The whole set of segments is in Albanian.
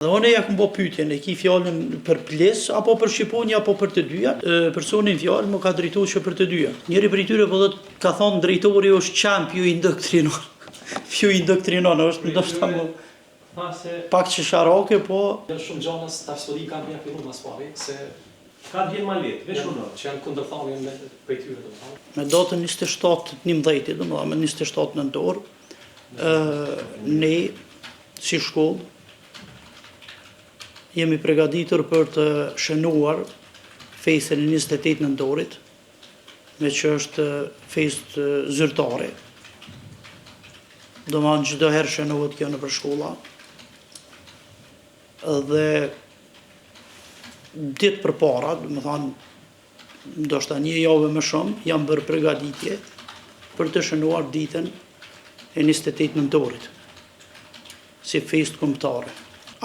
Dhe unë ja këmë bo pyetjen, e ki fjallën për ples, apo për Shqiponja, apo për të dyja. Personin fjallë më ka drejtu që për të dyja. Njëri për i tyre po dhe ka thonë drejtori është qamp ju indoktrinon. Ju indoktrinon, është ndoshta më pak që sharake, po... Shumë gjanës të histori kanë bja fillu mas pari, se... Ka vjen ma letë, veç unë, që janë kundërtharjen me prej tyre, do të thonë. Me datën 27/11, do më dha, me 27 nëntor, ne, si shkollë, jemi përgatitur për të shënuar fejsën e 28 nëntorit, me që është fejsë zyrtare. Do më në çdo herë shënohet kjo në për shkolla. Dhe ditë për para, do më thanë, ndoshta një javë më shumë, jam bërë përgatitje për të shënuar ditën e 28 nëntorit, si fejsë kombëtare.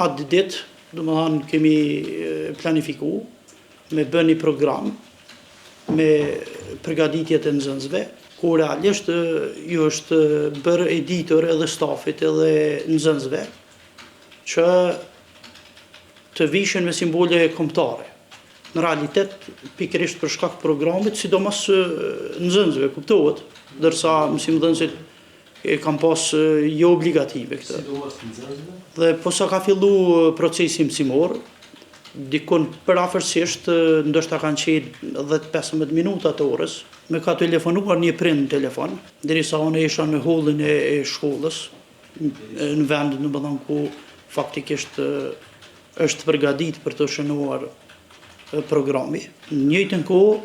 Atë ditë, do më thanë, kemi planifiku me bë një program me përgatitjet e nxënësve, ku realisht ju është bërë editor edhe stafit edhe nxënësve që të vishen me simbole kombëtare. Në realitet, pikërisht për shkak programit, sidomos nxënësve, kuptohet, dërsa mësimdhënësit e kam pas jo obligative këtë. Dhe posa ka fillu procesi mësimor, dikon për afërsisht, ndoshta kanë qenë 10-15 minuta të orës, me ka telefonuar një prind në telefon, derisa unë isha në hollin e shkollës, në vend në bëdhan ku faktikisht është përgatit për të shënuar programi. Në njëjtën kohë,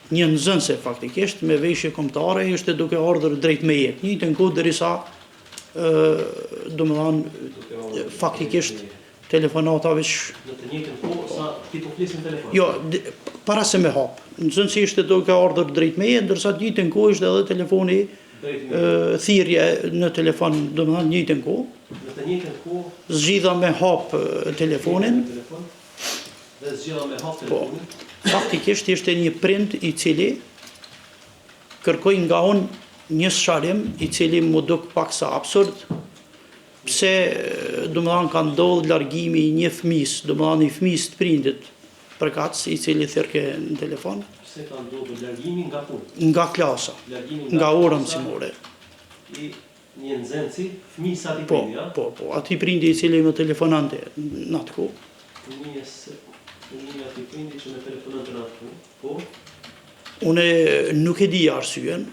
një nxënëse faktikisht me veshje kombëtare ishte duke ardhur drejt me jetë. Një të kohë derisa do më dhanë faktikisht telefonata veç... Në të njëjtën kohë sa ti po flisin telefon? Jo, para se me hap. Nxënësi ishte duke ardhur drejt me jetë, ndërsa të njëjtën kohë ishte edhe telefoni thirrje në telefon, do më dhanë njëjtën kohë. Në të njëjtën kohë zgjidha me hap telefonin. Dhe zgjidha me hap telefonin. Faktikisht ishte një prind i cili kërkoi nga unë një sqarim i cili më duk paksa absurd, pse do më dhanë ka ndodhur largimi i një fëmis, do më dhanë i fëmis të prindit përkatës, i cili thirke në telefon. Pse ka ndodhur largimi nga punë? Nga klasa, nga ora mësimore. I një nxënësi, fëmijës ati prindi, ja? Po, ati prindi i cili më telefonante në atë kohë. Fëmija ati prindi që me telefonante në atë kohë, po? Une nuk e di arsyen,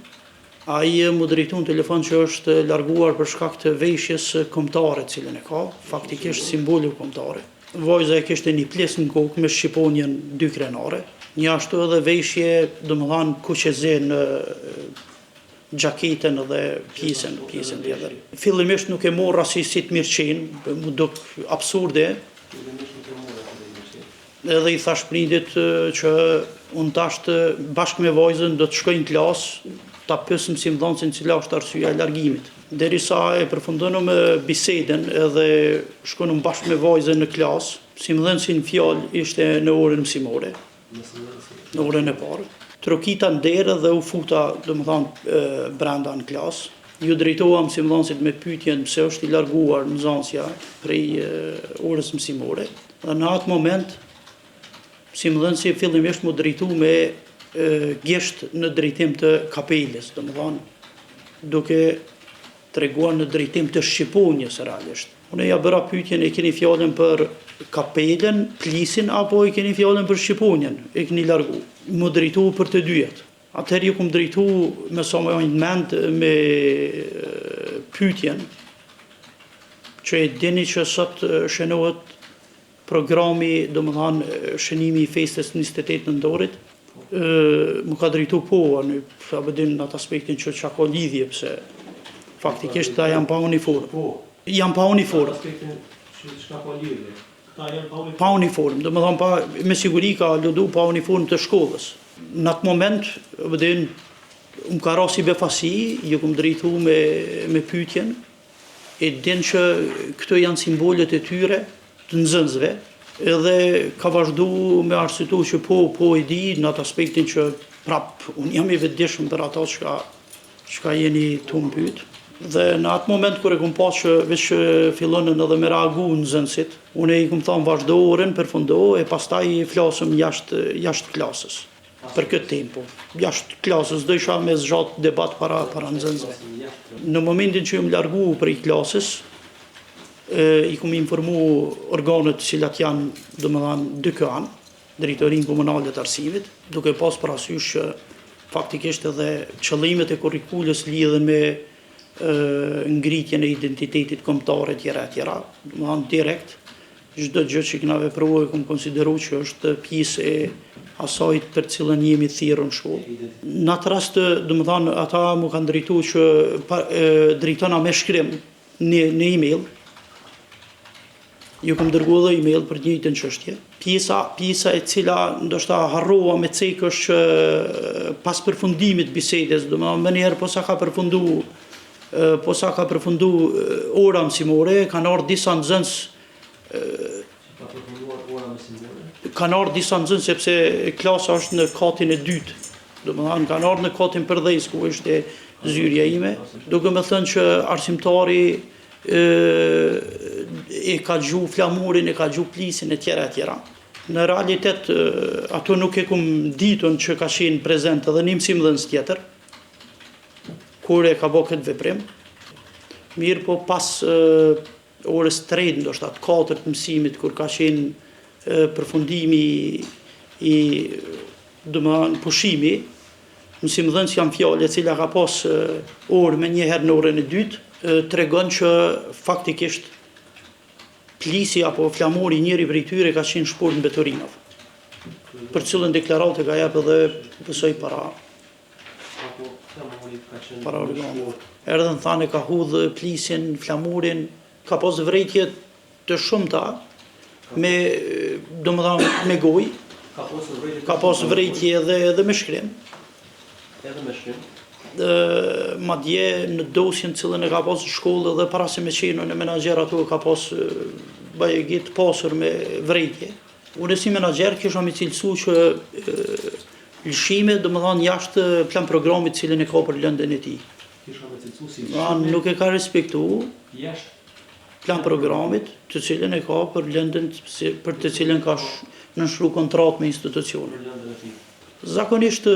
a i më drejtu në telefon që është larguar për shkak të veshjes kombëtare cilën e ka, faktikisht simboli kombëtare. Vajza e kishte një ples në kokë me shqiponjen 2 krenare, një ashtu edhe veshje, do më dhanë kuqeze në gjaketën dhe pjesën tjetër. Fillimisht nuk e morra si të mirë qenë, më duk absurde, edhe i thash prindit që unë tashtë bashkë me vajzën do të shkoj në klasë, ta pyesëm mësimdhënësin cila është arsyeja e largimit. Derisa e përfundonëm me bisedën edhe shkonëm bashkë me vajzën në klasë, mësimdhënësi në fjalë ishte në orën mësimore, në orën e parë. Trokita në derë dhe u futa, do më thanë, brenda në klasë. Ju drejtova mësimdhënësit me pyetjen pse është i larguar nxënësja prej orës mësimore. Dhe në atë moment, mësimdhënësi fillimisht më drejtu me gjesht në drejtim të kapelës, do më dhanë, duke treguar në drejtim të shqiponjës realisht. Unë ja bëra pyetjen, e keni fjallën për kapelën, plisin, apo e keni fjallën për shqiponjen, e keni largu. Më drejtu për të dyjet. Atëherë ju kom drejtu me sa më ojnë mend me pyetjen, që e dini që sot shënohet programi, do më dhanë, shënimi i festës 28 nëntorit, më ka drejtu po, a bëdin në atë aspektin që ka lidhje, pëse faktikisht ta jam pa uniform. Jam pa uniform. Pa uniform, do më dhanë, me siguri ka lëdu pa uniform të shkollës. Në atë moment, a bëdin, më ka rasi befasi, ju kom drejtu me pyetjen, e din që këto janë simbolet e tyre, të nxënësve, edhe ka vazhdu me arsyetu që po e di në atë aspektin që prap, unë jam i vetëdijshëm për ata që jeni të më pyet. Dhe në atë moment kër e kom pas që veç fillonën edhe me reagu nxënësit, unë i kom thonë vazhdo orën, përfundo, e pastaj flasëm jashtë klasës. Për këtë tempo. Jashtë klasës, do isha me zxatë debat para nxënësve. Në momentin që jam largu për i klasës, i kom informu organet cilat janë, domethënë, dy këan, drejtorinë komunale të arsimit, duke pas parasysh që faktikisht edhe qëllimet e kurrikulës lidhen me ngritjen e identitetit kombëtar e tjera, domethënë direkt, çdo gjë që kena vepruar e kom konsideru që është pjesë e asaj për cilën jemi thirrur në shkollë. Në atë rast, domethënë, ata mu kanë drejtuar që drejtona me shkrim në email. Ju kom dërgu dhe email për njëjtën çështje. Pjesa e cila ndoshta harrova me cek është që pas përfundimit bisedës, domethënë më njëherë po sa ka përfundu ora mësimore, kanë ardhur disa nxënës sepse klasa është në katin e dytë. Domethënë kanë ardhur në katin përdhës ku ishte zyrja ime, duke më thënë që arsimtari e ka gju flamurin, e ka gju plisin e tjera. Në realitet, ato nuk e kum ditun që ka qenë prezent edhe një mësimdhënës tjetër, kur e ka bë këtë veprim. Mirë po pas orës 3, ndoshta të 4 të mësimit, kur ka qenë përfundimi i domethënë pushimi, mësimdhënës jam fjalë e cila ka pas orë me njëherë në orën e dytë, tregon që faktikisht plisi apo flamuri njëri prej tyre ka qenë shport në Betorinov, për cilën deklaratë ka jap edhe besoj para organeve. Erdhën thanë ka hudhë plisin, flamurin, ka pas vrejtje të shumta me domethënë me gojë, ka pas vrejtje edhe me shkrim. Madje në dosjen cilën e ka pas shkollë dhe para se me qenë në menaxher ato ka pas bajegit pasur me vrejtje. Unë si menaxher kisha me cilësu që lëshime domethënë jashtë plan programit cilën e ka për lëndën e tij. Nuk e ka respektu plan programit të cilën e ka për lëndën për të cilën ka nënshkruar kontratë me institucionin. Zakonisht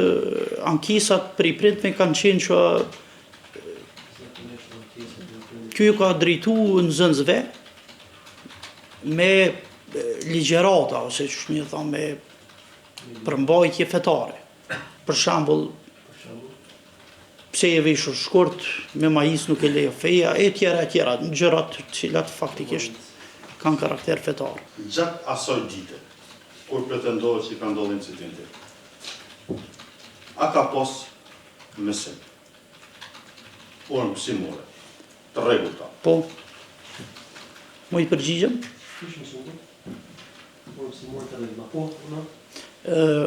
ankesat për i prindve kanë qenë që kjo ka drejtu nxënësve me ligjerata, ose që shmi thonë me përmbajtje fetare. Për shembull, pse e veshur shkurt, me majis nuk e lejo feja, e tjera, gjërat cilat faktikisht kanë karakter fetar. Gjatë asoj dite, kur pretendohet që ka ndodhur incidenti, a ka pas mësim, orë mësimore, të rregullta? Po, më i përgjigjem?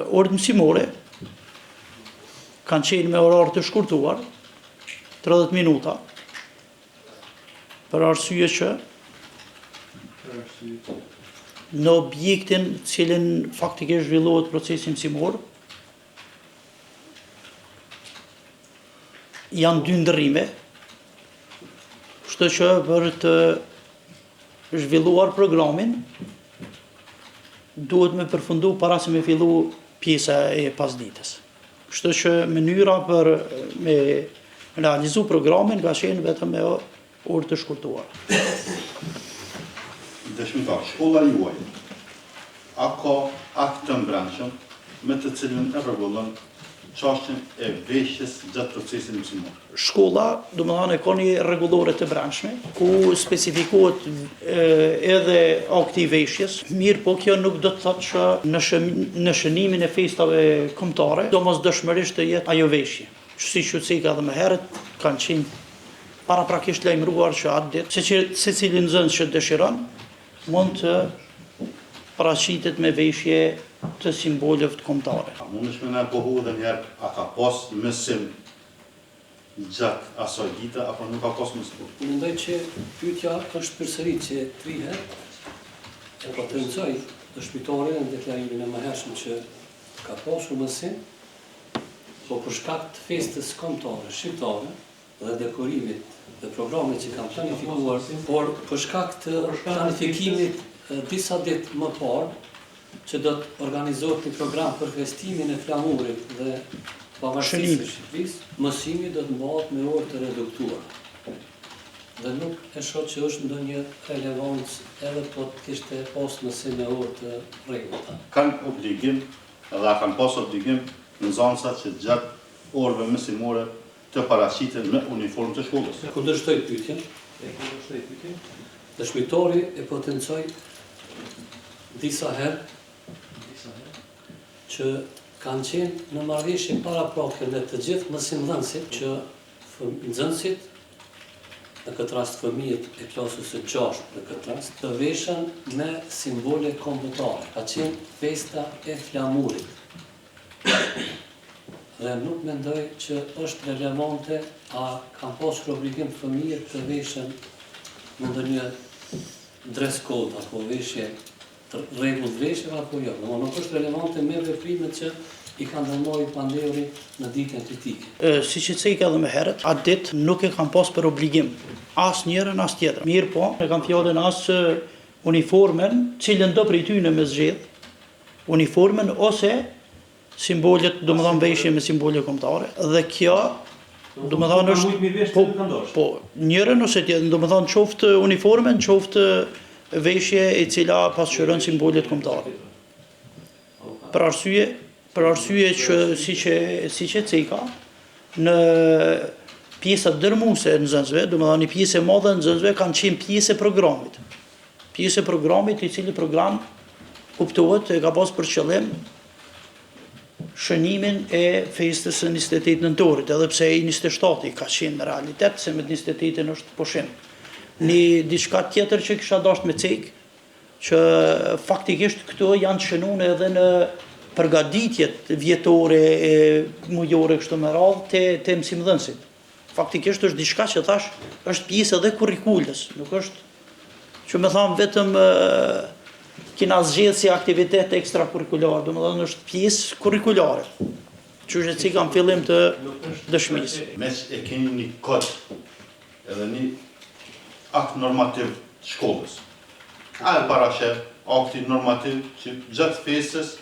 Orët mësimore kanë qenë me orar të shkurtuar, 30 minuta, për arsye që në objektin cilin faktikisht zhvillohet procesi mësimor, janë 2 ndërrime, kështu që për të zhvilluar programin, duhet me përfundu para se me fillu pjesa e pasditës. Kështu që mënyra për me realizu programin ka qenë vetëm me orë të shkurtuar. Dëshmitar, shkolla juaj, a ka akt të mbrëmshëm me të cilën e rregullon çështjen e veshjes gjatë procesit mësimor? Shkolla, domethënë, ka një rregullore të brendshme, ku specifikohet edhe akti i veshjes. Mirë, po kjo nuk do të thotë që në shënimin e festave kombëtare, domosdoshmërisht të jetë ajo veshje. Siç u thënë edhe më herët, kanë qenë paraprakisht lajmëruar që atë ditë secili nxënës që dëshiron mund të paraqitet me veshje të simboleve të kombëtare. Mund është me na pohu edhe një herë, a ka pas mësim gjatë asaj dite, apo nuk ka pas mësim? Mendoj që pyetja është përsërit që 3 herë, e potencoj dëshmitore në deklarimin e mëhershëm që ka pasur mësim, po për shkak të festës kombëtare shqiptare, dhe dekorimit dhe programit që kam planifikuar, por për shkak të planifikimit disa ditë më parë, që do të organizohet një program për festimin e flamurit dhe pavarësisë së Shqipërisë, mësimi do të bëhet me orë të reduktuara. Dhe nuk e shoh që është ndonjë relevancë edhe po të kishte pas mësim me orë të rregullta. Kanë obligim, edhe kanë pas obligim nxënësat që gjatë orëve mësimore të paraqiten me uniformë të shkollës. Kundërshtoj pyetjen. Dëshmitari e potencoj disa herë që kanë qenë në marrëveshje paraprake me të gjithë mësimdhënësit që nxënësit, në këtë rast fëmijët e klasës së 6 në këtë rast, të veshën me simbole kombëtare. Ka qenë festa e flamurit. Dhe nuk mendoj që është relevante a kanë pasur obligim fëmijët të veshën në ndonjë dress code apo veshje rregull veshje apo jo. Nuk është relevante me veprimet që i kanë ndërmarrë pandemia në ditën kritike. Siç e thënë edhe më herët, atë ditë nuk e kanë pas për obligim as njërin as tjetrën. Mirë po, e kanë fjalën as uniformën, cilën do prej tyre me zgjedh, uniformën ose simbolet, domethënë veshje me simbole kombëtare. Dhe kjo, domethënë është po, njërin ose tjetrën, domethënë qoftë uniformën, qoftë veshje e cila pasqyron simbolet kombëtare. Për arsye që siç e theka, në pjesat dërmuese e nxënësve, domethënë një pjesë e madhe e nxënësve kanë qenë pjesë e programit. Pjesë e programit, i cili program kuptohet e ka pas për qëllim shënimin e festës së 28 nëntorit, edhe pse i 27-i ka qenë në realitet, se me 28-in është pushim. Një diçka tjetër që kisha dashur me cek, që faktikisht këto janë shënuar edhe në përgatitjet vjetore e mujore kështu me radhë të mësimdhënësit. Faktikisht është diçka që thash është pjesë edhe kurrikulës, nuk është që më tham vetëm kina zgjedhë si aktivitet ekstrakurrikular, domethënë është pjesë kurrikulare. Që është që kam fillim të dëshmisë. Mes e keni një kod edhe një akt normativ të shkollës. A e parashef akti normativ që gjatë festës,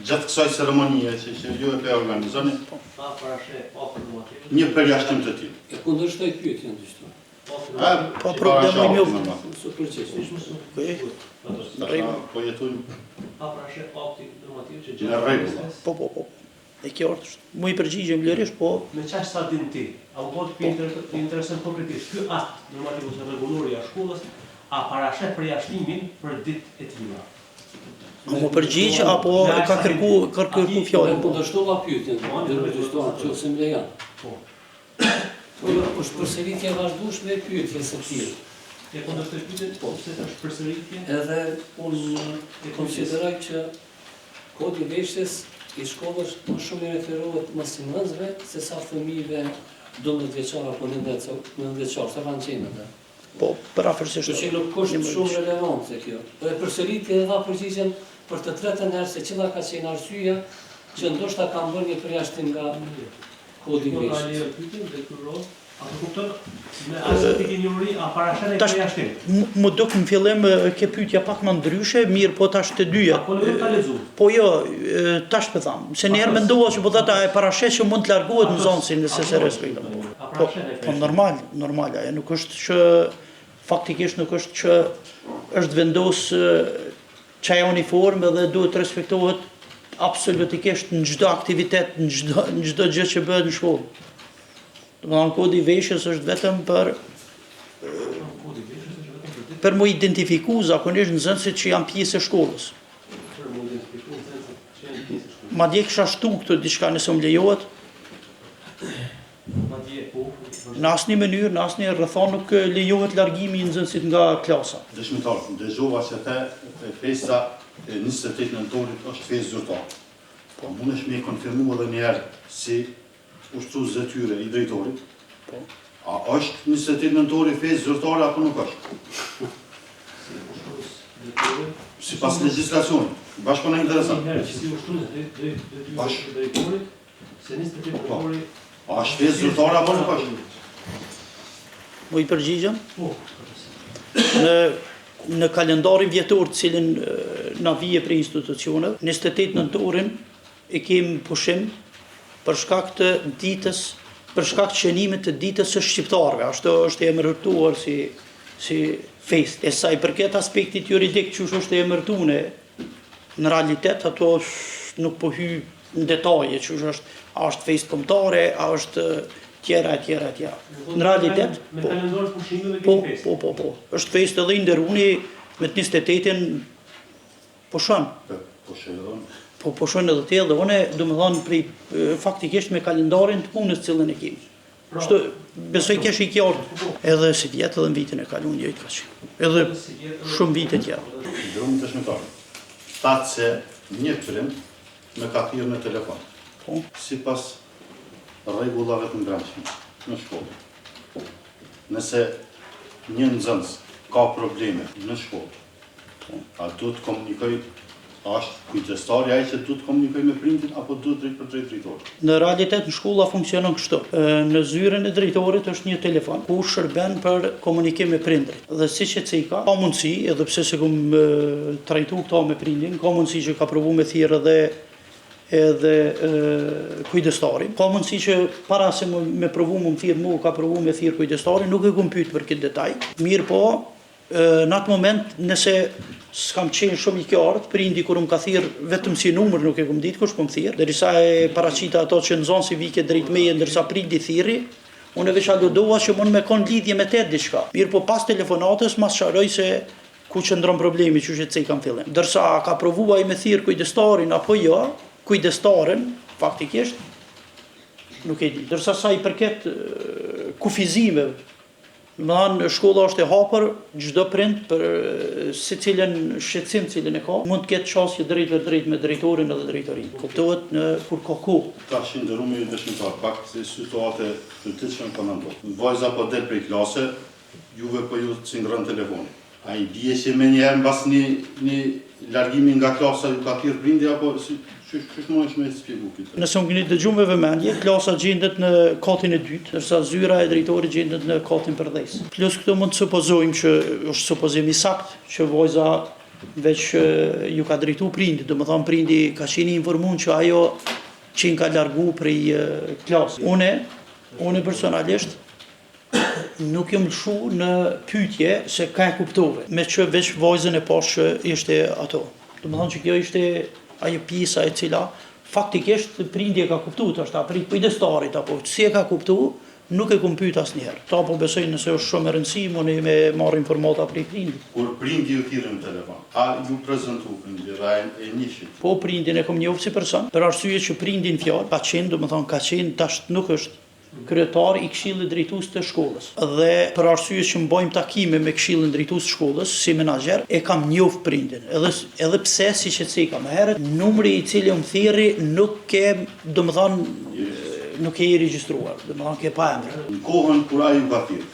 gjatë kësaj ceremonie që ju e pe organizoni, një përjashtim të tillë. E kundërshtoj pyetjen dyshto. Po problem më mjoftë. Po jetojmë Pa parashef akti normativ që në rregull. Po. E kjo është, mu i përgjigjem vlerësisht, po me çfarë sa din ti, a u bot të interesën konkretisht ky akt normativ ose rregullori i shkollës, a parashef përjashtimin për ditë e tilla? a mu përgjigj apo ka kërku fjalën? Po dështova pyetjen, nëse më lejon. Po. Është përsëritje e vazhdueshme e pyetjes së tij. E kundërshtoj pyetjen, po se është përsëritje. Edhe unë e konsideroj që kodi i veshjes i shkollës më shumë i referohet mësimdhënësve se sa fëmijëve 12 vjeçar apo 9 vjeçar, sa kanë qenë ata. Po, parafërsisht. Që nuk është shumë relevante kjo. Dhe përsëritje e dha përgjigjen për të tretën herë se cila ka qenë arsyeja që ndoshta kanë bërë një përjashtim nga kodi i veshjes. A të kupton, me asë të kinjuri, a parashen e përjashtim? Më duk në fillim ke pyetja pak më ndryshe, mirë po tash të dyja. Po në ka lezu? Po jo, tash për thamë, se njerë mendova që po thata e parashet që mund të largohet në zonësin nëse se respektëm. Po normal, aja nuk është që, faktikisht nuk është që është vendos qaja uniforme dhe duhet të respektohet absolutikisht në çdo aktivitet, në çdo gjë që bëhet në shkollë. Domethënë kodi i veshjes është vetëm për mu identifiku zakonisht nxënësit që janë pjesë e shkollës. Madje kisha shtu këtë diçka nëse më lejohet. Në asnjë mënyrë, në asnjë rrethon nuk lejohet largimi i nxënësit nga klasa. Dëshmitar, dëgjova se festa e 28 nëntorit është festë zyrtare. Po mundesh me konfirmu edhe një herë si ushtrues zëtyre i drejtorit. Po. A është 28 nëntori festë zyrtare apo nuk është? Sipas legjislacionit. Bashkëpunim interesant. Si ushtrues drejtorit, se 28 nëntori A është festë zyrtare apo nuk është? Mu i përgjigjëm? Po. Në kalendarin vjetor të cilin na vije për institucionet, 28 nëntorin e kemi pushim për shkak të ditës, për shkak të qenimit të ditës së shqiptarëve. Ashtu është emërtuar si fest. E sa i përket aspektit juridik që është emërtuar në realitet, ato nuk po hy në detaje që a është fest kombëtare, a është tjera. Në realitet, me kalendar pushimeve po, kemi fest. po. Është fest edhe i nderuni me 28-in pushon. Po pushon edhe te dhe une, do më thonë, faktikisht me kalendarin të punës cilën e kemi. Kështu, besoj kesh i qartë edhe si vjetë edhe në vitin e kalun njëjtë ka qenë. Edhe shumë vite tjera. Ndërrumë të shmetarë. Thatë se një prim me ka thirrë në telefon. Po. Si pas rregullave të ngrënshme në shkollë. Nëse një nxënës ka probleme në shkollë, a duhet të komunikoj, a është kujdestari ai që duhet të komunikoj me prindin apo duhet drejt për drejt drejtorit? Në realitet në shkolla funksionon kështu. Në zyrën e drejtorit është një telefon ku shërben për komunikim me prindrit. Dhe siç e cika, ka mundësi, edhe pse se kum trajtu këto me prindin, ka mundësi që ka provu me thirrë edhe kujdestarin. Ka mundësi që para se me provu më thirrë mu, ka provu me thirrë kujdestarin, nuk e kum pyet për këtë detaj. Mirë po, në atë moment, nëse s'kam qenë shumë i qartë, prindi kur më ka thirrë vetëm si numër, nuk e kum ditë kush po më thirrë, derisa e paraqita ato që nxon si vike drejt meje, ndërsa prindi thirri, unë veç aludova që mund me kon lidhje me te diçka. Mirë po pas telefonatës mas sharoj se ku qëndron problemi që e cekam fillim. Ndërsa ka provuar me thirr kujdestarin apo jo, kujdestarin faktikisht nuk e di. Ndërsa sa i përket kufizimeve, më dhanë, shkolla është e hapur, çdo prind për secilën shqetësim cilën e ka, mund të ketë çështje drejt për drejt me drejtorin edhe drejtorinë. Kuptohet në kur ka kohë. Tash ndërrumi dëshmitar, pak se situate të tillshme po na ndodh. Vajza po del prej klase, juve po ju cingron telefoni. Ai bie që më njëherë mbas një largimi nga klasa ju ka thirr prindi apo ç'është më e shpjegu këtë? Nëse unë keni dëgjuar me vëmendje, klasa gjendet në katin e dytë, ndërsa zyra e drejtorit gjendet në katin përdhes. Plus këto mund të supozojmë që është supozim i saktë që vajza veç ju ka drejtu prindi, domethënë prindi ka qenë i informuar që ajo që ka largu prej klasës. Unë personalisht nuk jam lëshu në pyetje se ka e kuptove, me që veç vajzën e pashë që ishte ato. Domethënë që kjo ishte ajo pjesa e cila faktikisht prindi e ka kuptuar, është prit kujdestarit apo si e ka kuptuar, nuk e kum pyet asnjëherë. Ta po besoj nëse është shumë e rëndësishme unë me marr informata prej prindit. Kur prindi ju thirrën në telefon, a ju prezantu prindi dhe e njihit? Po prindin e kam njohur si person, për arsye që prindin fjalë ka qenë, domethënë ka qenë tash nuk është kryetar i këshillit drejtues të shkollës. Dhe për arsye që mbajmë takime me këshillin drejtues të shkollës si menaxher, e kam njohur prindin. Edhe pse siç e thënë më herët, numri i cili më thirri nuk e, domethënë nuk e i regjistruar, domethënë ke pa emër. Në kohën kur ai ju ka thirrë,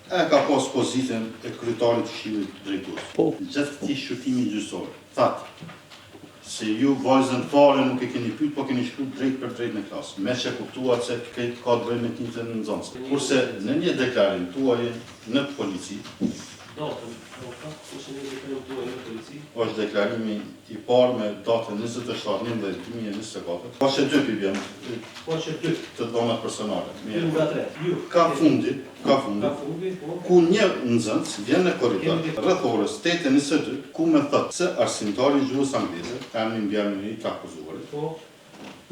e ka pas pozitën e kryetarit të këshillit drejtues. Po. Gjatë këtij shqyrtimi gjyqësor, thatë se ju vajzën fare nuk e keni pyet, po keni shkuar drejt për drejt në klasë. Me që kuptuat se këtë ka të bëjë me tinten në nxënës. Kurse në një deklarim tuaj në polici, është deklarimi i parë me datën 27/11/2024. Faqe 2 pibjem. Faqe 2 të dhënat personale. Nga 3. Ju. Ka fundi, Po. ku një nxënës vjen në korridor rreth orës 8:22, ku më thotë se arsimtari i gjuhës angleze, emri mbi i të akuzuarit, Po.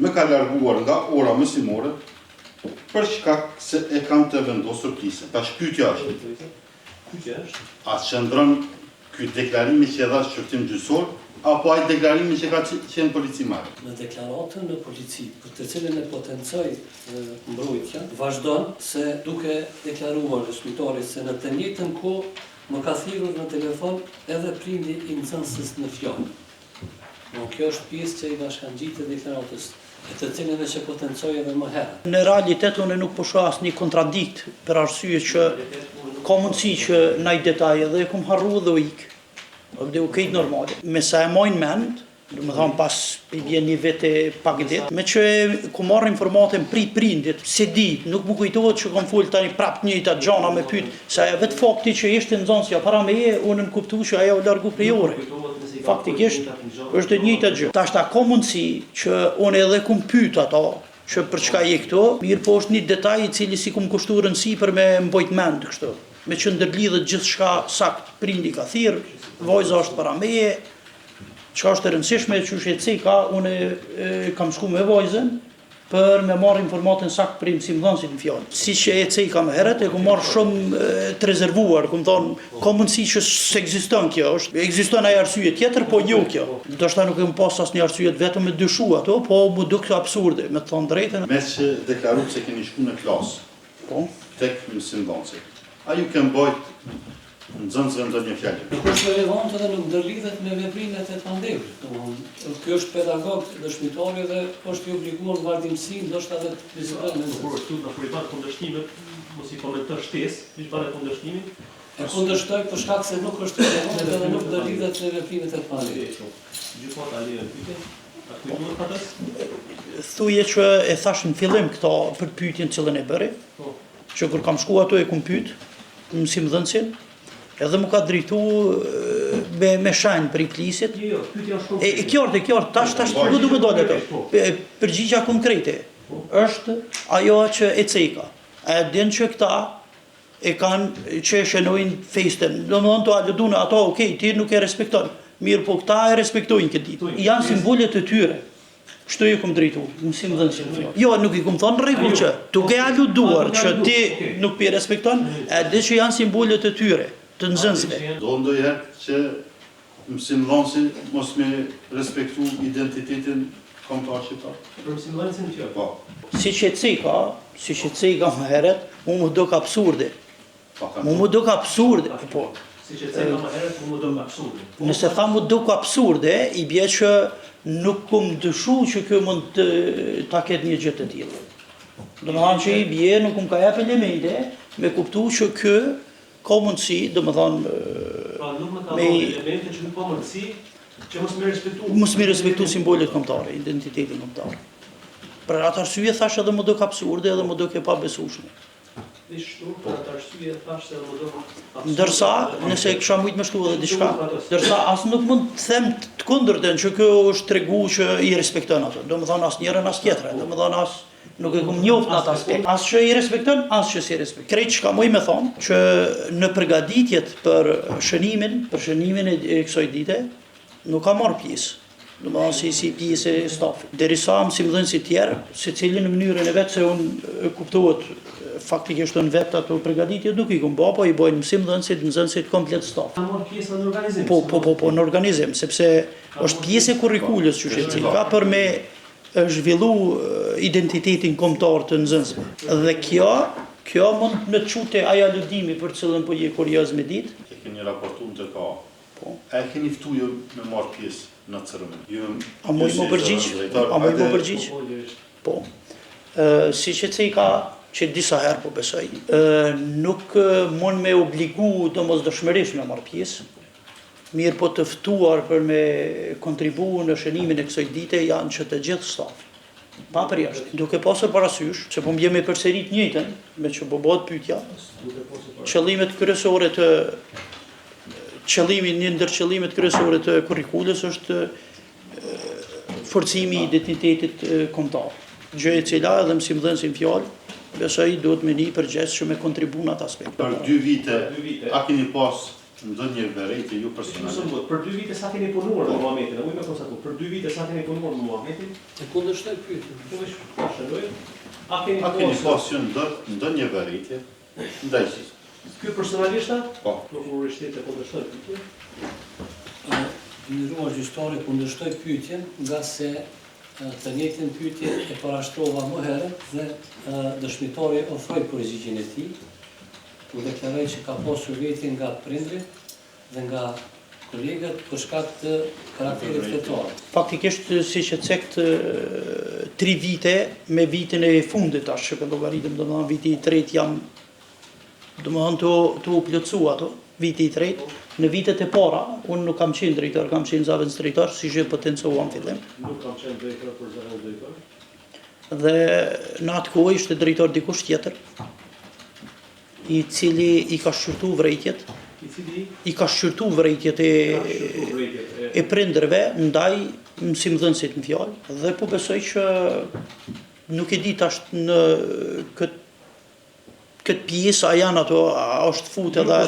më ka larguar nga ora mësimore për shkak se e kam të vendosur pjesën. Tash pyetja është, a qëndron ky deklarimi që dha shqyrtim gjyqësor apo ai deklarimi që ka qenë policimar? Në deklaratën në polici, për të cilën e potencoj mbrojtja, vazhdon se duke deklaruar dëshmitarit se në të njëjtën kohë më ka thirrur në telefon edhe prindi i nxënëses në fjalë. Kjo është pjesë që i bashkangjitë deklaratës, e të cilën e që potencoj edhe më herë. Në realitet unë nuk po shoh asnjë kontradikt për arsye që ka mundësi që ndaj detaje dhe e kum harru dhe u ik. Dhe u kejt normale. Me sa e mojnë mend, Do më thonë pas i bjen një vete pak ditë, me që ku marrë informatin pri prindit, se di, nuk më kujtohet që kom full tani prap njëjta gjana me pyet, se ajo vetë fakti që ishte nxënësja para meje, unë në kuptu që ajo largu prej ore. Faktikisht është e njëjta gjë. Tash ta ka mundësi që unë edhe kum pyet ato që për çka je këto, mirë po është një detaj i cili si kum kushtu rëndësi për me mbojt mend kështu. Me që ndërlidhet gjithçka sakt, prindi ka thirr, vajza është para meje. Çka është e rëndësishme që është e ceka, unë kam shku me vajzën për me marrë informatin sakt për mësimdhënësit në fjalë. Si që e ceka më herët, e ku marrë shumë të rezervuar, ku më thonë, ka mundësi që s'ekziston kjo është. Ekziston ai arsye tjetër, po jo kjo. Ndoshta nuk e më pas asnjë arsye vetëm me dyshu ato, po më duk absurde, me të thonë drejtën. Mes që deklaruat se keni shku në klasë, Po. tek mësimdhënësit, a ju ke mbajt nxënësve ndonjë fjalë? Nuk është relevante dhe nuk ndërlidhet me veprimet e të pandevrit. Ky është pedagog dëshmitari dhe është i obliguar në vardimsi, ndoshta edhe të viziton me Por këtu në privat kundërshtimet, mos i komentosh shtesë, veç bane kundërshtimin. E kundërshtoj për shkak se nuk është relevante dhe nuk ndërlidhet me veprimet e të pandevrit. Gjykata lejon pyetjen. A kujtohet patës? Thuje që e thash në fillim këto për pyetjen cilën e bëri, Po. që kur kam shku ato e kum pyet mësimdhënësin, edhe më ka drejtu me shenjë për i plisit. Jo, pyetja është konkrete. Kjo është, tash ku du me dole ato. Përgjigja konkrete është ajo që e ceka. E din që këta e kanë që e shenojnë festen. Do më thonë të alëdune ato, okej, ti nuk e respekton. Mirë, po këta e respektojnë këtë ditë. Janë simbolet të tyre. Kështu i kum drejtu, mësimdhënësin. Jo, nuk i kum thonë rregull që duke aluduar që ti nuk pi respekton, e di që janë simbolet të tyre, të nxënësve. Do ndonjëherë që mësimdhënësi mos me respektu identitetin kombëtar shqiptar? Për mësimdhënësin që. Po. Si që ceka më heret, mu më duk absurde. Mu më duk absurde. Po. Si që ceka më herët, mu më duk absurde. Nëse tha mu duk absurde, i bje që nuk kum dëshu që kjo mund ta ketë një gjë të tillë. Do më thonë që i bje nuk kum ka jep elemente me kuptu që kjo ka mundësi, do më thonë, Pra nuk më ka dhënë elemente që nuk ka mundësi që mos me respektu simbolet kombëtare, identitetin kombëtar. Për atë arsye thash edhe më duk absurde edhe më duk e pabesueshme. Për atë arsye thash se më duk absurde. Ndërsa, nëse e kisha mujt me shtu edhe diçka, ndërsa as nuk mund të them të kundërtën që kjo është tregu që i respekton ato. Do më thonë as njërën as tjetrën, do më thonë as nuk e kum njoft në atë aspekt. As që i respekton, as që si respekton. Krejt çka muj me thonë që në përgatitjet për shënimin e kësaj dite nuk ka marrë pjesë. Do më thonë si pjesë e stafit. Derisa mësimdhënësit tjerë, secili në mënyrën e vet se unë kuptohet faktikisht në vetë ato përgatitje nuk i kum bë, po i bojnë mësimdhënësit, nxënësit komplet staf. Ka marrë pjesë në organizim. Po në organizim, sepse është pjesë e kurrikulës që shqetësi, ka për me zhvillu identitetin kombëtar të nxënësve. Dhe kjo mund me çute ai aludimi për cilën po je kurioz me ditë. Që keni raportuar të ka. Po. A keni ftuar me marr pjesë në ceremoni? A mund më përgjigj? Po. Siç e thëka që disa herë po besoj, nuk mund me obligu domosdoshmërisht me marr pjesë, mirë po të ftuar për me kontribu në shënimin e kësaj dite janë që të gjithë stafi. Pa përjashtim. Duke pasur parasysh që po mbjemi përsërit njëjtën, me që po bëhet pyetja, qëllimet kryesore të një ndër qëllimet kryesore të kurrikulës është forcimi i identitetit kombëtar. Gjë e cila edhe mësimdhënësin fjalë besoj duhet me një përgjegjës që me kontribu në atë aspekt. Për 2 vite, a keni pas ndonjë vërejtje ju personalisht? Për 2 vite sa keni punuar me Muhametin? A mund të konstatoj, për 2 vite sa keni punuar me Muhametin? E kundërshtoj pyetjen. Po vesh shënoj. A A keni pas ndonjë vërejtje ndaj saj? Ky personalisht? Po. Prokurorisht të kundërshtoj pyetjen. Ndëruar gjyqtari kundërshtoj pyetjen nga se të njëjtën pyetje e parashtrova më herët dhe dëshmitari ofroi përgjigjen e tij, ku deklaroi që ka pasur vetje nga prindrit dhe nga kolegët për shkak të karakterit fetar. Faktikisht siç e cekt 3 vite me vitin e fundit tash që llogaritëm, domethënë viti i tretë jam domethënë të u plotësua ato. viti i tretë. Në vitet e para, unë nuk kam qenë drejtor, kam qenë zavendës drejtor, si që potencohuam fillim. Nuk kam qenë drejtor për zavendës drejtor. Dhe në atë kohë ishte drejtor dikush tjetër, i cili i ka shqyrtu vrejtjet, i ka shqyrtu vrejtjet e prindërve ndaj mësimdhënësit në fjalë, dhe po besoj që nuk e di tash në këtë pjesë a janë ato, a është fut edhe...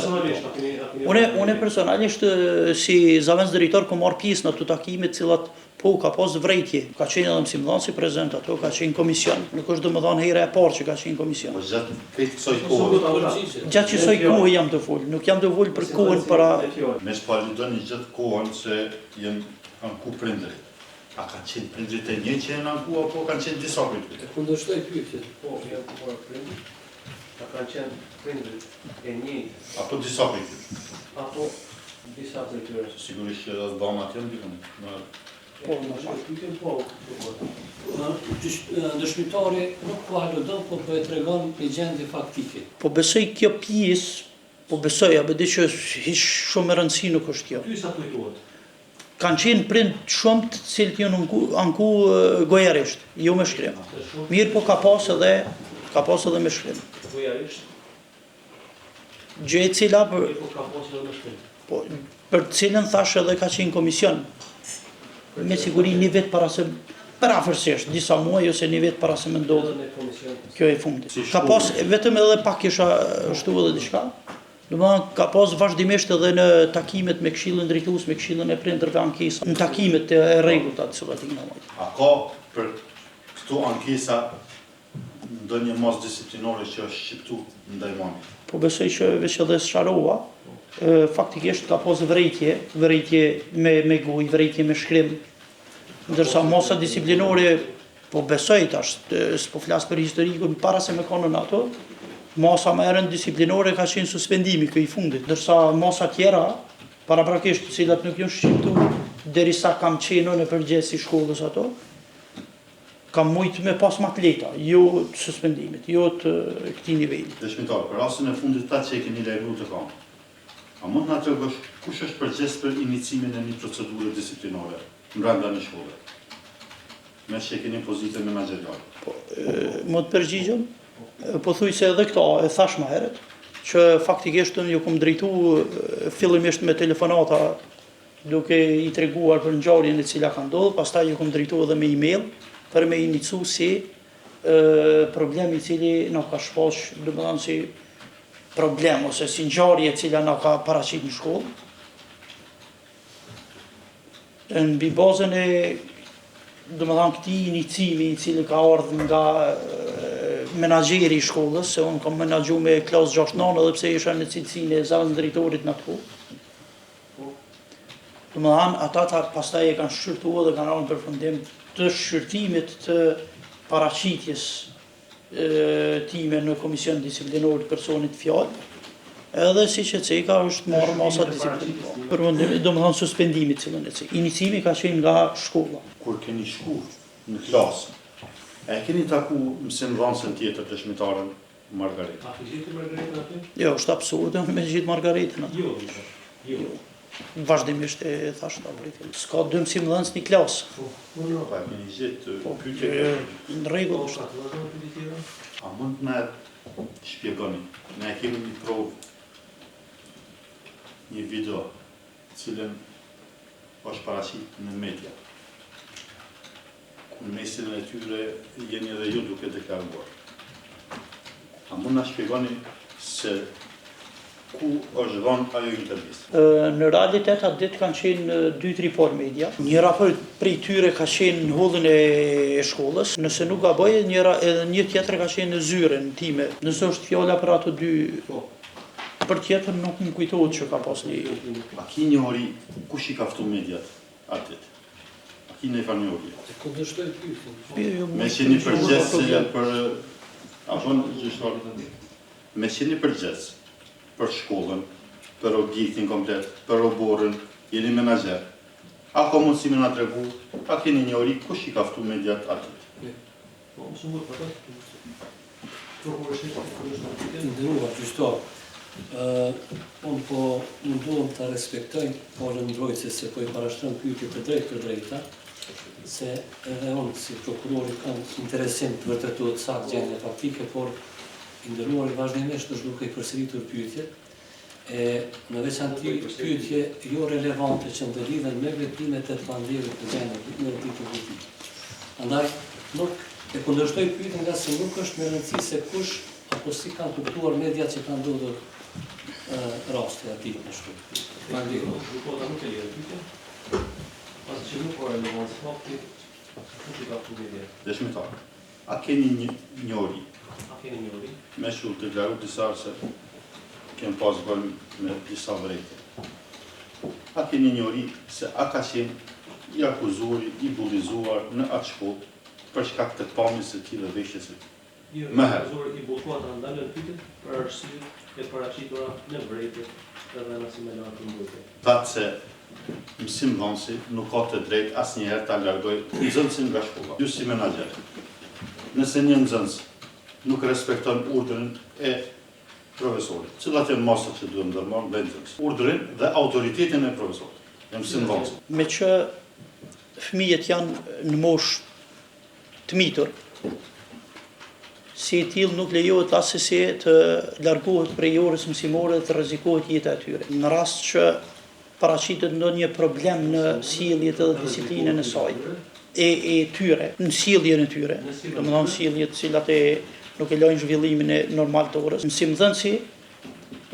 Une personalisht si zavendës drejtor kom marrë pjesë në ato takime cilat po ka pas vrejtje. Ka qenë edhe mësimdhënësi prezent ato, ka qenë komision. Nuk është domethënë hera e parë që ka qenë komision. Po gjatë kësaj kohë. Gjatë kësaj kohë jam të fol, nuk jam të fol për kohën para... Me spalidoni gjatë kohën se jenë anku prindërit. A kanë qenë prindërit e një që jenë anku, apo kanë qenë disa prindërit? Kundërshtoj pyetjen. Po, janë të marrë prindërit. A kanë qenë prindërit e një. Apo disa prindërit? Apo disa të tyre. Sigurisht që edhe banat janë dikën. Dëshmitari nuk po haludon, po po e tregon një gjendje faktike. Po besoj kjo pjesë, po besoj, a bëdi që hiç shumë e rëndësi nuk është kjo. Ty sa kujtohet? Kanë qenë prind shumë të cilët janë anku gojarisht, jo me shkrim. Mirë po ka pas edhe me shkrim. Gojarisht? Gjë e cila Mirë po ka pas edhe me shkrim. po, për cilën thash edhe ka qenë komision. Me siguri një vit para se parafërsisht, disa muaj ose një vit para se më ndodhi kjo e fundit. Ka pas vetëm edhe pak kisha shtu edhe diçka. Domethënë ka pas vazhdimisht edhe në takimet me Këshillin Drejtues, me Këshillin e Prindërve ankesa, në takimet e rregullta të cilat i kemi. A ka për këto ankesa ndonjë mos disiplinore që është shqiptu ndaj mamit? Po besoj që veç edhe sharova, faktikisht ka pas vrejtje me gojë, vrejtje me shkrim, ndërsa mosa disiplinore, po besoj tash, s'po flas për historikun para se me kanë në ato, mosa më e rëndë disiplinore ka qenë suspendimi këj fundit, ndërsa mosa tjera, paraprakisht të cilat nuk janë shqiptu, derisa kam qenë në përgjithësi shkollës ato, kam mujtë me pas matleta, jo të suspendimit, jo të këtij niveli. Dëshmitar, për rastin e fundit ta që e keni lajmëruar të kam. A mund na tregosh kush është përgjegjës për inicimin e një procedure disiplinore brenda një shkolle? Me që e keni pozitën menaxheriale. Më të përgjigjem, po thuj se edhe këta e thash më herët, që faktikisht unë ju kom drejtu fillimisht me telefonata duke i treguar për ngjarjen e cila ka ndodhur, pastaj ju kom drejtu edhe me email për me inicu si problemi i cili na ka shpaq, domethënë si problem ose si ngjarje e cila na ka paraqit në shkollë. Në mbi bazën e domethënë këtij inicimi i cili ka ardhur nga menaxheri i shkollës, se unë kam menaxhuar me klasë 6-9 edhe pse isha në cilësinë e zavendës drejtorit në atë kohë. Domethënë ata pastaj e kanë shqyrtuar dhe kanë ardhur në përfundim të shqyrtimit të paraqitjes time në komision disiplinor të personit fjalë, edhe si që ceka është marrë masa disiplinore. Përmendim, domethënë suspendimit cilën e ceka. Inicimi ka qenë nga shkolla. Kur keni shku në klasë, e keni taku mësimdhënësin tjetër dëshmitaren Margaret? A fizitë Margaret aty? Jo, është absurde me gjithë Margaretën atë. Jo. Vazhdimisht e thash ta pritet. S'ka dy mësimdhënës një klasë. Pa keni gjithë pyetje. Në rregull është. A mund na shpjegoni? Ne kemi një provë, një video, cilën është paraqit në media. Në mesin e tyre jeni edhe ju duke deklaruar. A mund na shpjegoni se ku është dhënë ajo intervistë? Në realitet atë ditë kanë qenë 2-3 por media. Njëra prej tyre ka qenë në hollën e shkollës, nëse nuk gaboj, një tjetër ka qenë në zyrën time. Nëse është fjala për ato dy, për tjetër nuk më kujtohet që ka pas një... A ki njohuri kush i ka ftu mediat atë ditë? A ki në fanjohuri? Kundërshtoj pyetjen. Me qeni përgjegjës për... Apo në gjyshtarë? Me qeni përgjegjës për shkollën, për objektin komplet, për oborën, jeni menaxher. A ka mundësi me na tregu, a keni njohuri kush i ka ftu mediat atë ditë? Ndërruar gjyqtar, Unë po mundohem të respektoj palën mbrojtëse se po i parashtron pyetje të drejtë për drejta, se edhe unë si prokurori kam interesim të vërtetohet saktë gjendja faktike, por i nderuari vazhdimisht është duke i përsëritur pyetjet, në veçanti pyetje jo relevante që ndërlidhen me veprimet e të pandjerit të gjendja në ditë të vërtetë. Andaj nuk e kundërshtoj pyetjen nga se nuk është me rëndësi se kush apo si kanë kuptuar media që kanë ndodhur raste aty në shkollë. Gjykata nuk e lirë pyetjen, pasi që nuk ka relevancë fakti, kush i ka këtu media? Dëshmitar, a keni njëri A keni njëri? me shullë të deklaru disa se kem pas bërë me disa vrejtje. A keni njëri se a ka qenë i akuzuar, i bullizuar në atë shkollë për shkak të pamjes së tij dhe veshjes së tij. Jo, i bulluar të ndalën pyetjen për arsye e paraqitura në vrejtje edhe në simelar të mbrojtje. Thatë se mësimdhënësi nuk ka të drejtë asnjëherë ta largojë nxënësin nga shkolla. Ju si menaxher, nëse një nxënës nuk respekton urdhrin e profesorit, cilat janë masat që duhet ndërmarrë nga nxënës? Urdhrin dhe autoritetin e profesorit, e mësimdhënësit. Me që fëmijët janë në moshë të mitur, si e tillë nuk lejohet asesi të largohet prej orës mësimore dhe të rrezikohet jeta e tyre. Në rast që paraqitet ndonjë problem në sjelljet edhe disiplinën e saj, e tyre, në sjelljen e tyre, domethënë sjelljet të cilat nuk e lajnë zhvillimin e normal të orës, mësimdhënësi,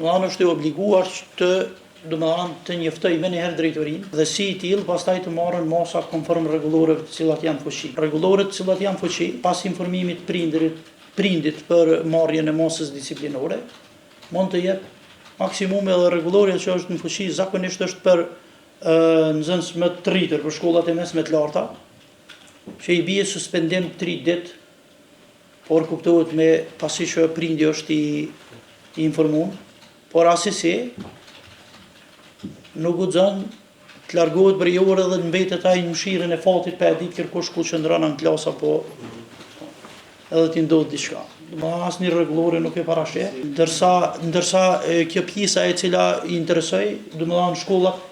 domethënë është i obliguar të njoftoj më njëherë drejtorinë dhe si i tillë pastaj të marrën masa konform rregulloreve të cilat janë fuqi. Rregulloret të cilat janë fuqi, pas informimit prindit për marrjen e masës disiplinore, mund të jep maksimum edhe rregulloria që është në fuqi zakonisht është për nxënës më të rritur, për shkollat e mesme të larta, që i bie suspendim 3 ditë, por kuptohet me pasi që prindi është i informuar, por asesi nuk guxon të largohet prej orë dhe mbetet ai në mëshirën e fatit pa e ditë kërkush ku qëndron në klas apo edhe t'i ndodh diçka. Asnjë rregullore nuk e parasheh, ndërsa kjo pjesa e cila i interesoi, domethënë shkollat,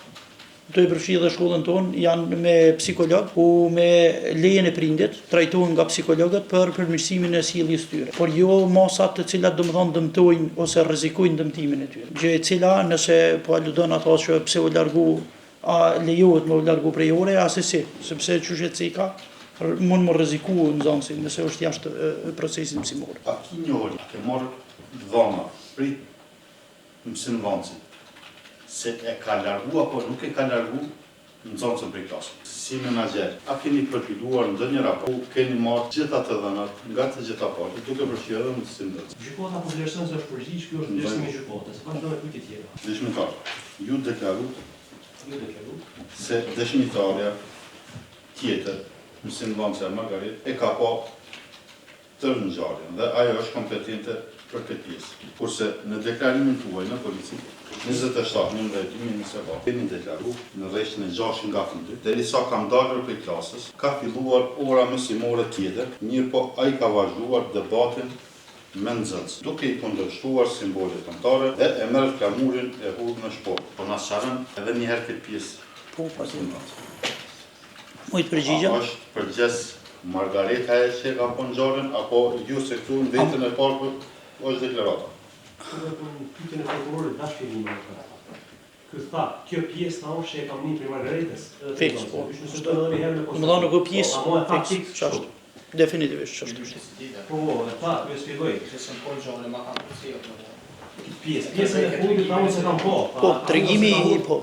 do e përfshi dhe shkollën tonë, janë me psikolog, ku me lejen e prindit trajtohen nga psikologët për përmirësimin e sjelljes tyre, por jo masat të cilat domethënë dëmtojnë ose rrezikojnë dëmtimin e tyre. Gjë e cila nëse po aludon ato që pse u largu, a lejohet me u largu prej ore, asesi, sepse çështja e ka mund më rreziku nxënësin nëse është jashtë procesit mësimor. A ki njëri ke marrë dhona prit mësimdhënësit se e ka largu apo nuk e ka largu nxënësin prej klasës? Si menaxher, a keni përfiluar ndonjë raport, keni marrë gjitha të dhënat nga të gjitha partet, duke përfshirë edhe mësimdhënësit? Gjykata po vlerëson se është përgjigj, kjo është vlerësimi i gjykatës. Pa ndonjë pyetje tjera. Dëshmitar, ju deklaru se dëshmitarja tjetër, mësimdhënësja Margarit, e ka pa tërë ngjarjen dhe ajo është kompetente për këtë pjesë. Kurse në deklarimin tuaj në polici, 27/19 keni deklaru në rreshtën e 6 nga 2, derisa kam dalur prej klasës, ka filluar ora mësimore tjetër, mirë po ai ka vazhduar debatin me nxënës, duke i kundërshtuar simbolet kombëtare dhe e merr flamurin e hudhur në shkollë. Po na sharën edhe një herë këtë pjesë. Po, Mujt përgjigjem. A është përgjes Margareta e që ka po ngjarën apo ju se këtu në vetën e parë është deklarata? Pyetjen e prokurorit dash fillimin e këtë. Ky tha, kjo pjesë ta është që e kam një për Margaretës. Fiks, po. Nëse do edhe një herë në Domethënë nuk është pjesë. Apo e tha fiks ç'është. Definitivisht ç'është. Po, e tha, ju shpjegoj. Se po ngjarën ma kanë përcjellë. Pjesën e fundit thamë se kam po. Po, tregimi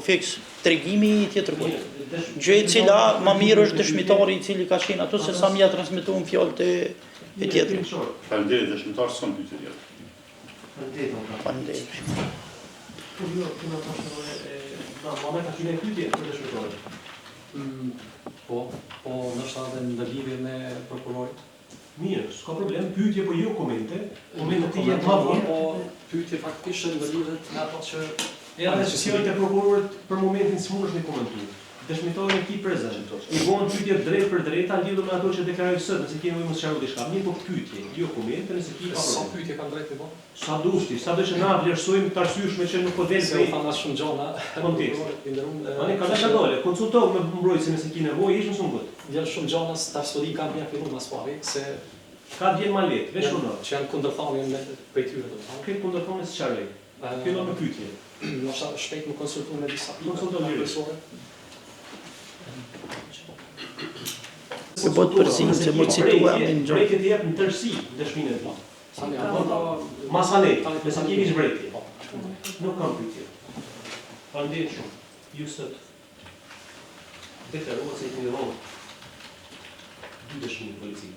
fiks. Tregimi tjetër gjë. Gjë e cila më mirë është dëshmitari i cili ka qenë ato se sa më ja transmetuan fjalët e tjetrit. Faleminderit dëshmitar, s'kam pyetje tjetër. Faleminderit. Po jo, kena thashë moment aty në pyetje për dëshmitarin. Po ndoshta edhe në lidhje me prokurorin. Mirë, s'ka problem, pyetje po jo komente. Komente ti jetë më vonë. Po pyetje faktikisht në lidhje me ato që Edhe që e prokurorit për momentin s'mund është një komentuar. Dëshmitori ki prezent. I bën pyetje drejt për drejta lidhur me ato që deklaroj sot, nëse keni mos sqaroj diçka. Mirë po pyetje, jo komente, nëse ki pa Sa problem. pyetje kanë drejt me bë? Sa dushti, sa do që na vlerësojmë të arsyeshme që nuk po del Se u thanë shumë gjona. Kontekst. I ndërun. Ani ka dalë dole, konsultoj me mbrojtësin nëse ki nevojë, hiç mos mund. Vjen shumë gjona se tash studi kanë bën fillim mas pari se Ka vjen ma lehtë, veç unë. që janë kundërthënie me prej tyre domethënë. Okej, kundërthoni sqaroj. Fillon me pyetje. Ndoshta shpejt më konsultu me disa Konsulto mirë. profesorë. Se bëtë përzinë, se më citua me në gjë. Brejtje të jep në tërësi dëshminë e tij. Sa ne apo Masane, nëse kemi zbrejtje. Nuk kam pyetje. Faleminderit shumë. Ju sot deklaruat se keni dhënë dy dëshmi në polici.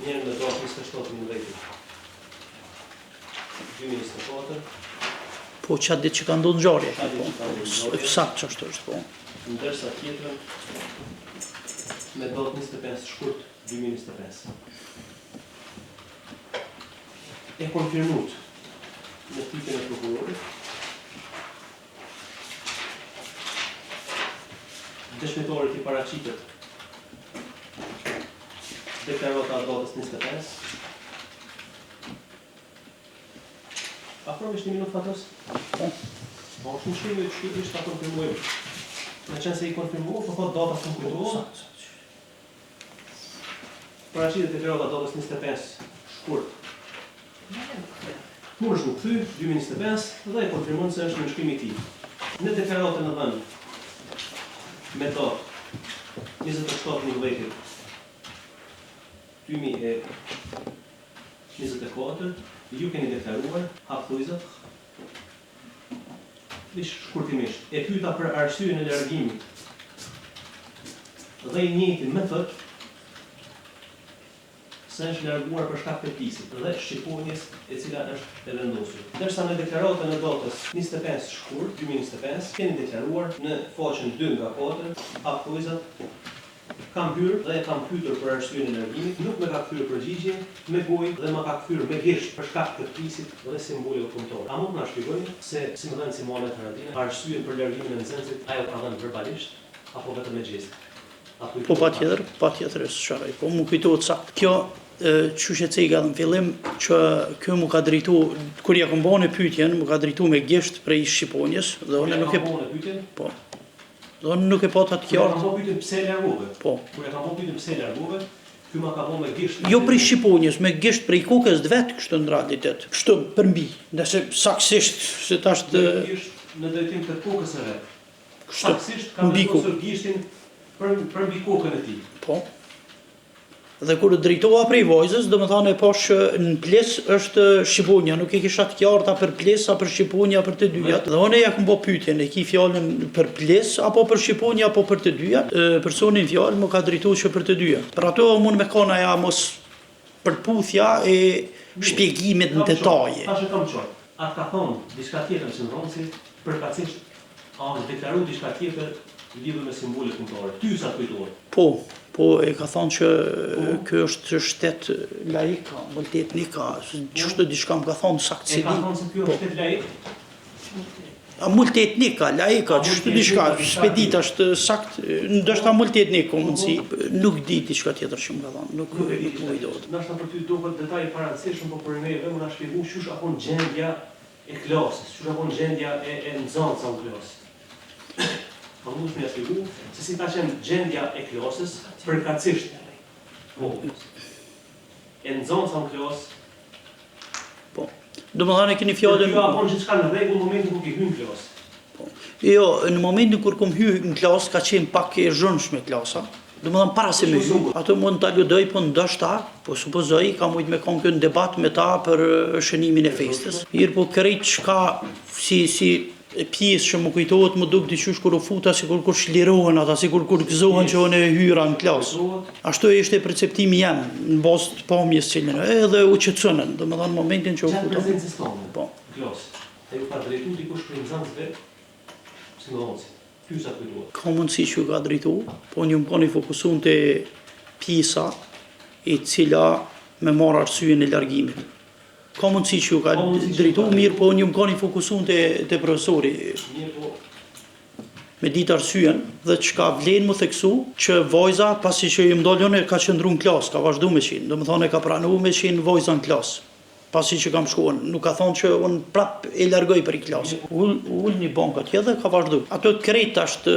Njërën me dorë 27 2024, Po që atë ditë që ka ndonë ngjarje. Atë ditë që ka ndodhur ngjarje. Sakt që ashtu është, po. ndërsa tjetrën me datë 25 shkurt 2025. E konfirmut në tipin e prokurorit, dëshmitorit i paraqitet deklarata datës 25. Afromisht një minutë fatos? Po, është në shkrimë të shkrimisht ta konfirmojmë. Me qenë se i konfirmuar, po thot data së konfirmuar. Paraqitet deklarata datës 25 shkurt. Kur është u kthy 2025 dhe e konfirmon se është në shkrimi i tij. Në deklaratën e dhënë me datë 27/11 2024, ju keni deklaruar hapëthujzat. Lish shkurtimisht, e pyeta për arsyeën e largimit. Dhe i njëjti më thot se është larguar për shkak të pisit dhe shqiponjes e cila është e vendosur. Ndërsa në deklaratën e datës 25 shkurt 2025 keni deklaruar në faqen 2 nga 4 hapëthujzat kam hyrë dhe e kam pyetur për arsyeën e largimit, nuk më ka kthyer përgjigje me gojë dhe më ka kthyer me gisht për shkak të pisit dhe simbolit kombëtar. A mund na shpjegoni se si më thënë Simone Haradina, arsyeën për largimin e nxënësit ajo ka dhënë verbalisht apo vetëm me gjest? Po patjetër sqaroj. Po më kujtohet sakt. Kjo çuçi që ka në fillim që ky më ka drejtu kur ja kam bënë pyetjen, më ka drejtu me gisht prej shqiponjes dhe unë nuk e po. Dhe unë nuk e pata të Kur e kam qartë. po pyetën pse largove? Po. Kur e kam po pyetën pse largove, ky ma ka bënë me gisht. Jo prej shqiponjes, me gisht prej kokës vet kështu në realitet. Kështu përmbi, nëse saksisht se tash të gisht në drejtim të kokës së vet. kështu Saksisht ka mbi kokë. vendosur gishtin për mbi kokën e tij. Po. Dhe kur drejtova prej vajzës, domethënë e pash që në ples është shqiponja, nuk e kisha të qarta për ples apo për shqiponja për të dyja. Dhe unë ja kam bë pyetjen, e ki fjalën për ples apo për shqiponja apo për të dyja. Personi në fjalë më ka drejtuar që për të dyja. Për ato mund me kanë aja mos përputhja e shpjegimit në detaje. Tash e kam qartë. Atë ka thonë diçka tjetër se ndonsi përkatësisht deklaruar diçka tjetër lidhur me simbolet kombëtare. Ty sa kujtohet? Po e ka thonë që ky është shtet laik, multietnika, çështë diçka më ka thonë sakt E si ka di. thonë se ky është shtet laik. A multietnika, laika, çështë diçka, spedita është sakt, ndoshta multietnik komunsi, nuk di diçka tjetër që më ka thonë, nuk Nuk e di. më kujtohet. Ndoshta për ty duket detaj i parancishëm, po për ne më na shpjegoj çush apo gjendja e klasës, çush apo gjendja e nxënësve në klasë. Po mund të më shpjegoj se si ka qenë gjendja e klasës përkatësisht. Po. E nxënësve në klasë. Po. Domethënë keni fjalën. Ju apo gjithçka në rregull në momentin kur ke hyrë në klasë. Jo, në momentin kur kom hyrë në klasë ka qenë pak e zhënshme klasa. Domethënë para se me hyj, ato mund ta ludoj po ndoshta, po supozoj ka mujt me kon kë debat me ta për shënimin e festës. Mirë, po krejt çka si pjesë që më kujtohet më duk diçysh kur u futa sikur kur shlirohen ata, sikur kur gëzohen që unë hyra në klasë. Ashtu ishte perceptimi jam në bazë të pamjes që edhe u qetësonen, domethënë momentin që u Gjatë futa. prezencës tonë. Po. Klasë. E ju ka drejtuar dikush për nxënësve si ndonsi. Ty sa kujtohet? Ka mundësi që ka drejtu, po një më koni fokusun të pjesa e cila me marrë arsyeën e largimit. Ka mundësi që ka drejtu, mirë, po një më koni fokusun të profesori. Mirë po, me ditë arsyen dhe çka vlen më theksu që vojza pasi që i mdolën ka qëndru në klasë, ka vazhdu me qenë, domethënë e ka pranuar me qenë vojza në klasë. Pasi që kam shkuar, nuk ka thonë që unë prap e largoj për i klasë. Ull një banka tjetër dhe ka vazhdu. Ato të krejt ashtë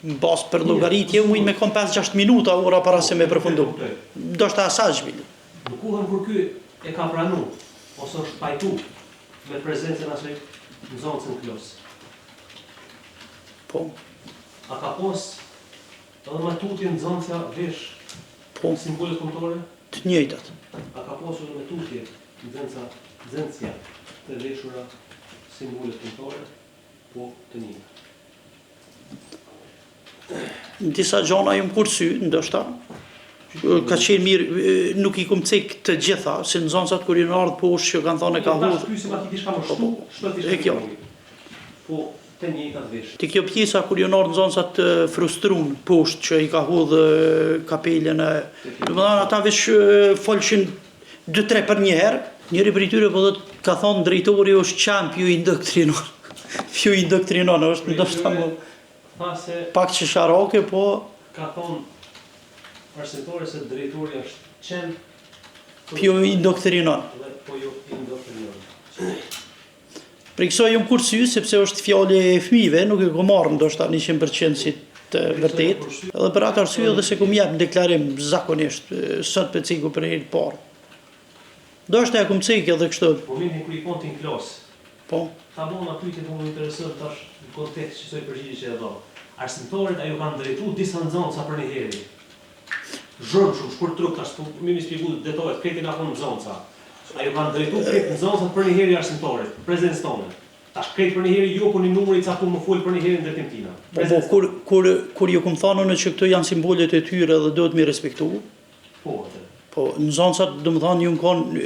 në basë për llogaritje, mujnë me kom 5-6 minuta ora para se me përfundu. Do shta asaj zhvillu. Në kohën kur ky e ka pranu, ose është pajtu me prezencën asaj nxënësën në klasë. Po, A ka pos edhe matutje nxënësja vesh po, simbolet kombëtare? të njëjtat. A ka pasur edhe matutje nxënësja të veshura simbolet kombëtare? Po, të njëjta. Në disa gjona jam kursy, ndoshta, ka qenë mirë, nuk i kum cek të gjitha, se nxënësat kur i ardhë poshtë që kanë thonë e ka hudhë. Pyesim aty diçka më shtu, shtot E kjo. Po, të njëjtat vesh. Ti kjo pjesa kur ju ardhë nxënësat frustrun poshtë që i ka hudhë kapelen e... Domethënë ata vesh folshin 2-3 për një herë, njëri prej tyre po thotë ka thonë drejtori është qamp ju indoktrinon. Ju indoktrinon, është ndoshta më Tha se pak qesharake, po ka thonë arsimtore se drejtori është qen ju indoktrinon. dhe po ju indoktrinon. Për kësaj jam kursy sepse është fjalë e fëmijëve, nuk e kam marrë ndoshta 100% si të vërtet. Edhe për atë arsye edhe se kum jap deklarim zakonisht sot për ciku për herë të parë. Do është e kum cek edhe kështu. Momentin kur i konti në klasë, Po, ta bona pyetje që më intereson tash në kontekst që soi përgjigje që e dha. Arsimtorit ajo kanë drejtu disa nxënësa për një herë. Zhurmë shumë, shkurt truk tash, po më shpjegu detajet, këtë nga thonë nxënësa. Ajo kanë drejtu këtë nxënësat për një herë arsimtorit, prezencë tonë. Tash këtë për një herë jo, po një numër i caktuar më fol për një herë në drejtim tina. po kur ju kum thonë në që këto janë simbolet e tyre dhe duhet mi respektu. Po, atë. Po, nxënësat domethënë ju kanë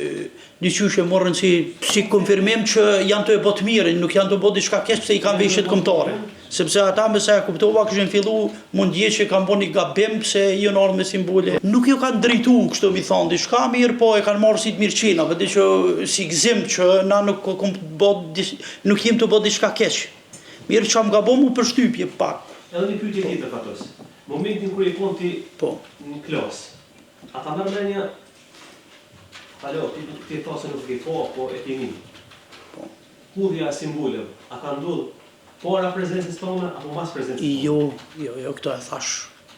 diçysh e morën si konfirmim që janë të e botë mirë, nuk janë të botë diçka keq pse i kanë veshjet kombëtare. Sepse ata me sa e kuptova kishin fillu mundje që kanë bënë gabim pse ju ardhur me simbole. Nuk ju kanë drejtu kështu mi thon diçka mirë, po e kanë marrë si të mirëqina, vetë që si gzim që na nuk nuk jem të bëj diçka keq. Mirë që më gabon mu përshtypje pak. Edhe një pyetje tjetër fatos. Momentin kur i konti Po, në klasë, ata mërmenja, alo, ti thosë nuk ke po e keni. Po. Hudhja e simboleve, a ka ndodhur para prezencës tonë apo pas prezencës tonë? jo, këto e thash.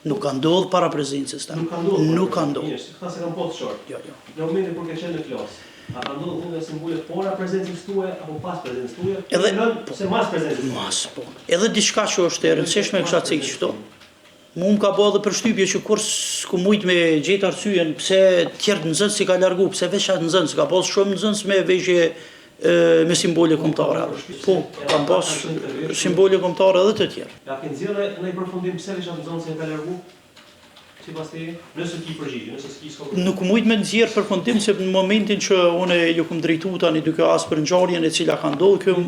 Nuk ka ndodhur para prezencës tonë. Nuk ka ndodhur. Nuk ka ndodhur. Mirë, këta se kanë po të short. Jo. Në momentin kur ke qenë në klasë, a ka ndodhur hudhja e simboleve para prezencës tuaje apo pas prezencës tuaje? Se mas prezencës tuaje. Mas, po. Edhe diçka që është e rëndësishme kisha cek çto. Mu më ka bë edhe përshtypje që kur s'ku mujt me gjetë arsyen pse tjerë nxënës si ka largu, pse veç atë nxënës, ka pas shumë nxënës me veshje me simbole kombëtare. Po, kam pas simbole kombëtare edhe të tjerë. Ja ke nxjerrë në një përfundim pse veç atë nxënës e ka largu? Sipas teje, nëse ki përgjigje, nëse s'ki s'ka përgjigje. Nuk mujt me nxjerr përfundim se në momentin që unë ju kum drejtu tani duke as për ngjarjen e cila ka ndodhur kjo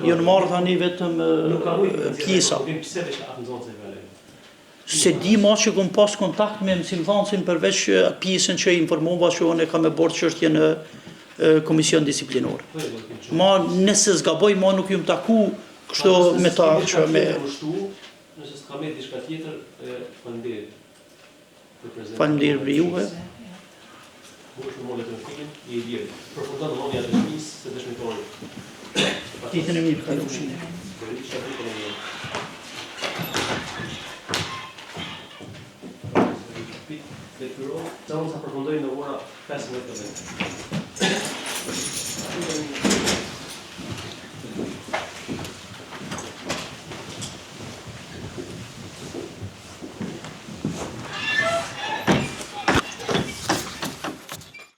jo në marr tani vetëm pjesa. Pse veç atë nxënës e ka largu? Se di ma që kom pas kontakt me mësimdhënësin përveç atë pjesën që informova që unë e kam e bërë çështje në komision disiplinor. Ma nëse zgaboj, ma nuk ju më taku kështu me ta që me... Nëse s'ka me diçka tjetër, faleminderit. Faleminderit për juve. Bush në molet në film, i lirë. Përfundon dhonja e dëshmisë se dëshmitori. Ditën e mirë, kalofshin. Detyroj, sa përfundoj në ora 15:00.